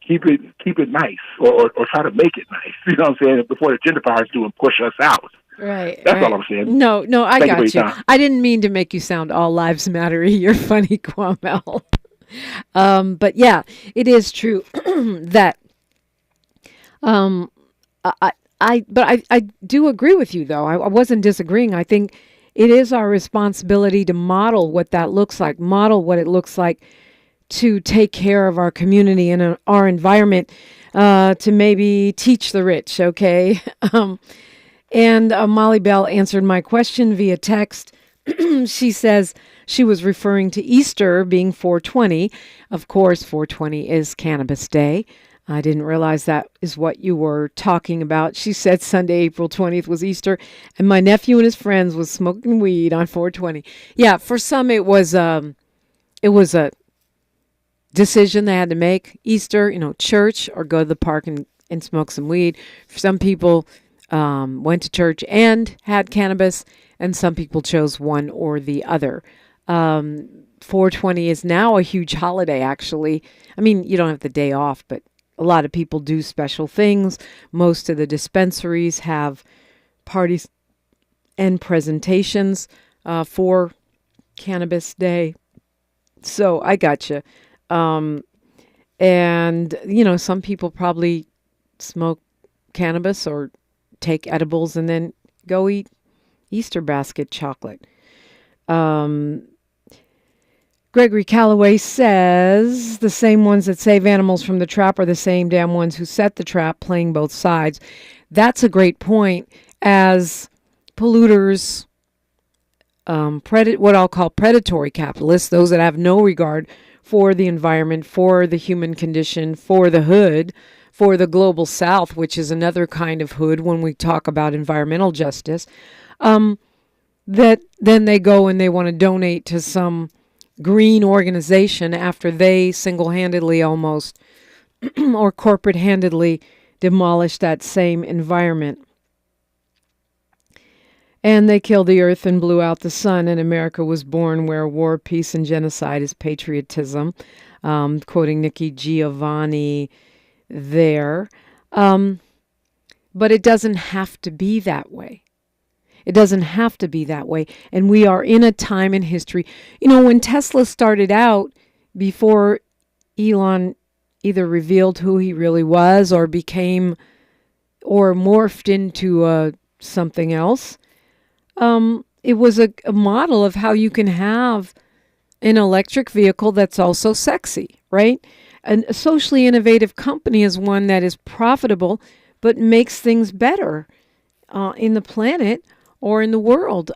keep it nice, or try to make it nice. You know what I'm saying? Before the gentrifiers do and push us out. Right. That's all I'm saying. No, I got you. Time. I didn't mean to make you sound all lives matter. You're funny, Kwamel. But yeah, it is true that I do agree with you, though. I wasn't disagreeing. I think it is our responsibility to model what that looks like, model what it looks like to take care of our community and our environment, to maybe teach the rich, okay? And Molly Bell answered my question via text. She says she was referring to Easter being 420. Of course, 420 is Cannabis Day. I didn't realize that is what you were talking about. She said Sunday, April 20th was Easter, and my nephew and his friends was smoking weed on 420. Yeah, for some it was a decision they had to make. Easter, church, or go to the park and smoke some weed. For some people, went to church and had cannabis, and some people chose one or the other. 420 is now a huge holiday, actually. I mean, you don't have the day off, but a lot of people do special things. Most of the dispensaries have parties and presentations for Cannabis Day. So I gotcha. And, some people probably smoke cannabis or take edibles and then go eat Easter basket chocolate. Gregory Calloway says the same ones that save animals from the trap are the same damn ones who set the trap, playing both sides. That's a great point. As polluters, what I'll call predatory capitalists, those that have no regard for the environment, for the human condition, for the hood, for the global south, which is another kind of hood when we talk about environmental justice, that then they go and they want to donate to some green organization after they single-handedly almost or corporate-handedly demolished that same environment. And they killed the earth and blew out the sun, and America was born where war, peace, and genocide is patriotism. Quoting Nikki Giovanni there. But it doesn't have to be that way. It doesn't have to be that way. And we are in a time in history. When Tesla started out, before Elon either revealed who he really was or became or morphed into something else, it was a model of how you can have an electric vehicle that's also sexy, right? A socially innovative company is one that is profitable but makes things better in the planet or in the world.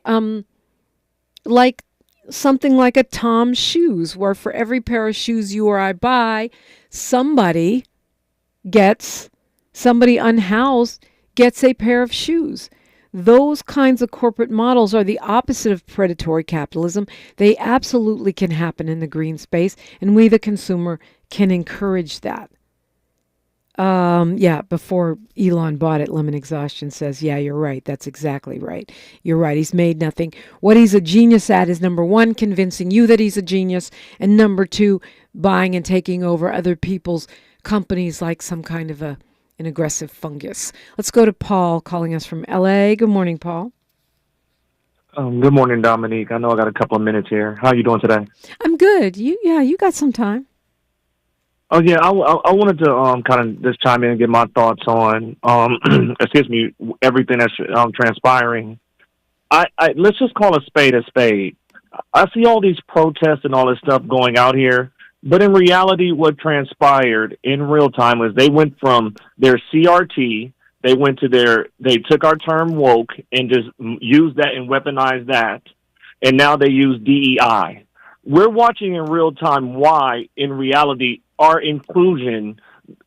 Like something like a Tom's Shoes, where for every pair of shoes you or I buy, somebody unhoused gets a pair of shoes. Those kinds of corporate models are the opposite of predatory capitalism. They absolutely can happen in the green space, and we, the consumer, can encourage that. Before Elon bought it, Lemon Exhaustion says, yeah, you're right. That's exactly right. You're right. He's made nothing. What he's a genius at is, number one, convincing you that he's a genius, and number two, buying and taking over other people's companies like some kind of an aggressive fungus. Let's go to Paul calling us from L.A. Good morning, Paul. Good morning, Dominique. I know I got a couple of minutes here. How are you doing today? I'm good. You got some time. Oh, yeah, I wanted to kind of just chime in and get my thoughts on, everything that's transpiring. Let's just call a spade a spade. I see all these protests and all this stuff going out here, but in reality, what transpired in real time was they went from their CRT They took our term woke and just used that and weaponized that. And now they use DEI. We're watching in real time why, in reality, our inclusion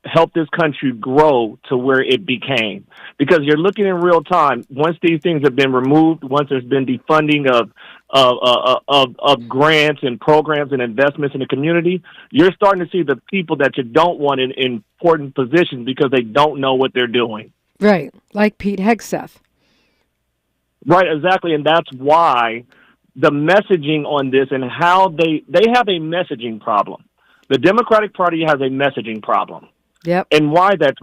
helped this country grow to where it became. Because you're looking in real time, once these things have been removed, once there's been defunding of grants and programs and investments in the community, you're starting to see the people that you don't want in important positions because they don't know what they're doing. Right, like Pete Hegseth. Right, exactly, and that's why the messaging on this and how they have a messaging problem. The Democratic Party has a messaging problem. Yep. And why is that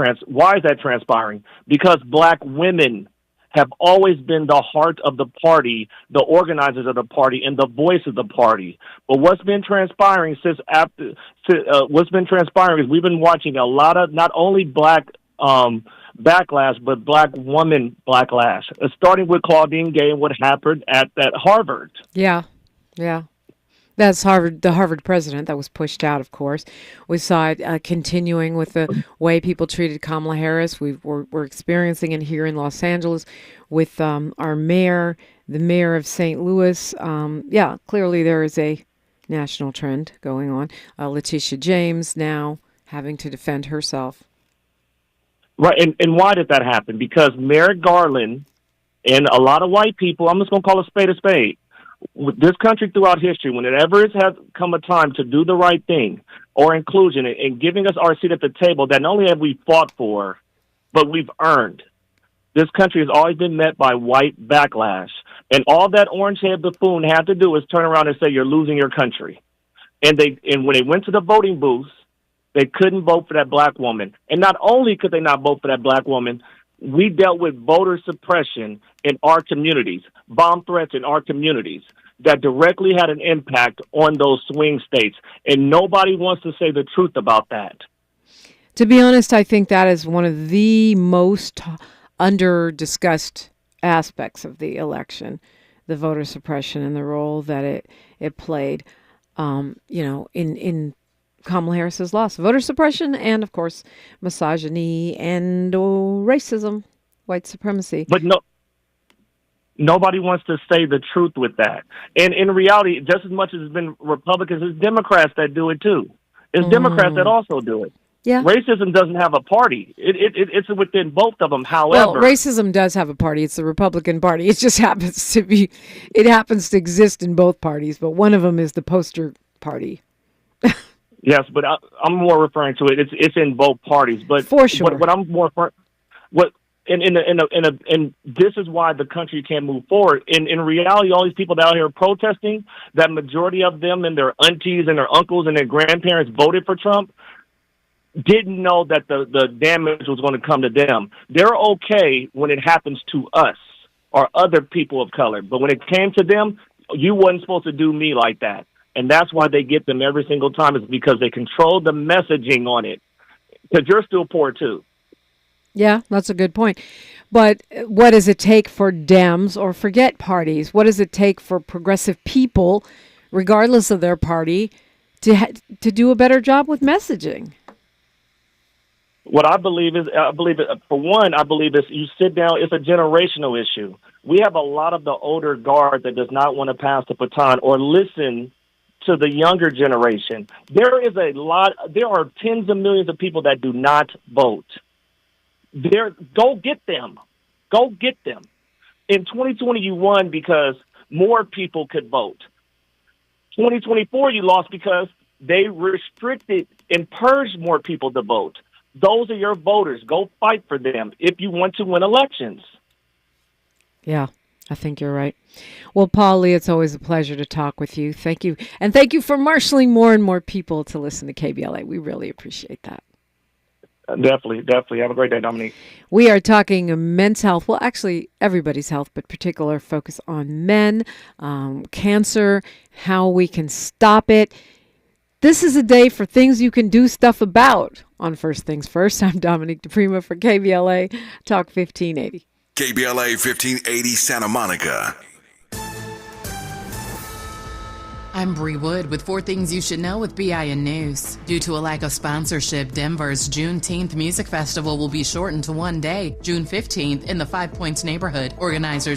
transpiring? Because black women have always been the heart of the party, the organizers of the party, and the voice of the party. But what's been transpiring is we've been watching a lot of not only black backlash, but black woman backlash, starting with Claudine Gay and what happened at Harvard. Yeah. That's the Harvard president that was pushed out, of course. We saw it continuing with the way people treated Kamala Harris. We're experiencing it here in Los Angeles with our mayor, the mayor of St. Louis. Clearly there is a national trend going on. Letitia James now having to defend herself. Right, and why did that happen? Because Merrick Garland and a lot of white people, I'm just going to call a spade, with this country throughout history, whenever it has come a time to do the right thing or inclusion and giving us our seat at the table that not only have we fought for, but we've earned. This country has always been met by white backlash. And all that orange-haired buffoon had to do is turn around and say, you're losing your country. And when they went to the voting booths, they couldn't vote for that black woman. And not only could they not vote for that black woman, we dealt with voter suppression in our communities, bomb threats in our communities that directly had an impact on those swing states. And nobody wants to say the truth about that. To be honest, I think that is one of the most under-discussed aspects of the election, the voter suppression and the role that it played, in Kamala Harris's loss. Voter suppression and, of course, misogyny and racism, white supremacy. But nobody wants to say the truth with that. And in reality, just as much as it's been Republicans, it's Democrats that do it too. It's Democrats that also do it. Yeah. Racism doesn't have a party. It's within both of them. However, racism does have a party. It's the Republican Party. It just happens to exist in both parties, but one of them is the poster party. Yes, but I'm more referring to it. It's in both parties, but for sure. What I'm more and this is why the country can't move forward. In reality, all these people out here protesting, that majority of them and their aunties and their uncles and their grandparents voted for Trump, didn't know that the damage was going to come to them. They're okay when it happens to us or other people of color, but when it came to them, you wasn't supposed to do me like that. And that's why they get them every single time, is because they control the messaging on it. Because you're still poor, too. Yeah, that's a good point. But what does it take for Dems or forget parties? What does it take for progressive people, regardless of their party, to do a better job with messaging? What I believe is you sit down, it's a generational issue. We have a lot of the older guard that does not want to pass the baton or listen to the younger generation. There are tens of millions of people that do not vote. Go get them. Go get them. In 2020, you won because more people could vote. 2024, you lost because they restricted and purged more people to vote. Those are your voters. Go fight for them if you want to win elections. Yeah, I think you're right. Well, Paul Lee, it's always a pleasure to talk with you. Thank you. And thank you for marshaling more and more people to listen to KBLA. We really appreciate that. Definitely. Have a great day, Dominique. We are talking men's health. Well, actually, everybody's health, but particular focus on men, cancer, how we can stop it. This is a day for things you can do stuff about on First Things First. I'm Dominique DiPrima for KBLA Talk 1580. KBLA 1580 Santa Monica. I'm Bree Wood with 4 things you should know with BIN News. Due to a lack of sponsorship, Denver's Juneteenth Music Festival will be shortened to one day, June 15th, in the 5 Points neighborhood. Organizers